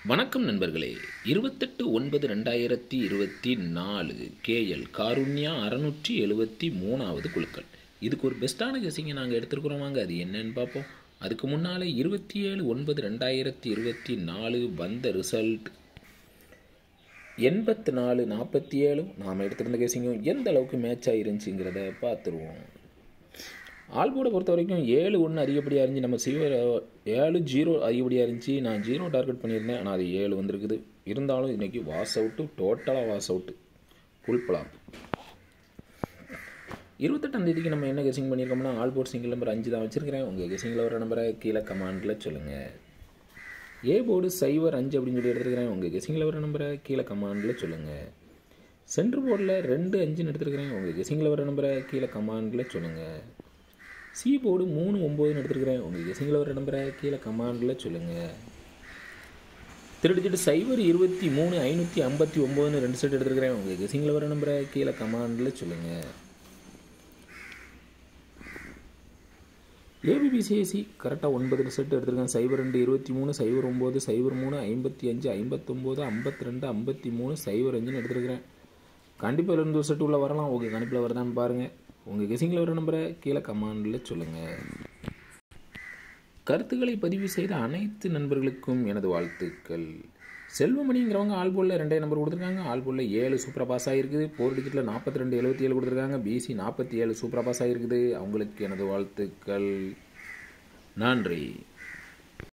வணக்கம் நண்பர்களே. 28/9/2024 கேஎல் காருண்யா 673வது குழுக்கள். இதுக்கு ஒரு பெஸ்ட்டான கெஸிங்கை நாங்கள் எடுத்துருக்குறோம். வாங்க அது என்னன்னு பார்ப்போம். அதுக்கு முன்னால் 27/9/2024 வந்த ரிசல்ட் 84-47. நாம் எடுத்திருந்த கெஸிங்கும் எந்த அளவுக்கு மேட்ச் ஆகிருந்துச்சிங்கிறத பார்த்துருவோம். ஆல்போர்டை பொறுத்த வரைக்கும் 7-1 அதிகப்படியாக இருந்துச்சு. நம்ம 7-0 அதிகப்படியாக இருந்துச்சு. நான் 0 டார்கெட் பண்ணியிருந்தேன், ஆனால் அது 7 வந்திருக்குது. இருந்தாலும் இன்றைக்கி வாஸ் அவுட்டு, டோட்டலாக வாஸ் அவுட்டு, ஃபுல் பிளாப். 28ஆம் தேதிக்கு நம்ம என்ன கெஸிங் பண்ணியிருக்கோம்னா, ஆல்போர்ட் சிங்கிள் நம்பர் 5 தான் வச்சுருக்கிறேன். உங்கள் கெஸிங்கில் வர நம்பரை கீழே கமாண்டில் சொல்லுங்கள். ஏ போர்டு 05 அப்படின்னு சொல்லி எடுத்துருக்கிறேன். உங்கள் கெஸிங்கில் வர நம்பரை கீழே கமாண்டில் சொல்லுங்கள். சென்ட்ரு போர்டில் 2-5ன்னு எடுத்துருக்கிறேன். உங்கள் கெஸிங்கில் வர நம்பரை கீழே கமாண்டில் சொல்லுங்கள். சி போர்டு 3-9ன்னு எடுத்துருக்கிறேன். உங்கள் கெஸிங்கில் வர நம்பரை கீழே கமாண்டில் சொல்லுங்கள். திருடிச்சிட்டு 0-23-559ன்னு 2 செட் எடுத்துருக்கிறேன். உங்கள் கெஸிங்கில் வர நம்பரை கீழே கமாண்டில் சொல்லுங்கள். ஏபிபிசிஐசி கரெக்டாக 9 செட் எடுத்துருக்கேன். 02-23, 09, 03, 55, 59, 52, 53, 05ன்னு எடுத்துருக்கிறேன். கண்டிப்பாக 2 செட் உள்ள வரலாம். உங்கள் கணிப்பில் வரதான்னு பாருங்கள். உங்கள் கெஸிங்கில் வர நம்பரை கீழே கமாண்டில் சொல்லுங்கள். கருத்துக்களை பதிவு செய்த அனைத்து நண்பர்களுக்கும் எனது வாழ்த்துக்கள். செல்வமணிங்கிறவங்க ஆல்போலில் 2 நம்பர் கொடுத்துருக்காங்க. ஆல்போலில் 7 சூப்பராக பாஸ் ஆகிருக்குது. 4 டிஜிட்டில் 42-77 கொடுத்துருக்காங்க. பிசி 47 சூப்பராக பாஸ் ஆகிருக்குது. அவங்களுக்கு எனது வாழ்த்துக்கள். நன்றி.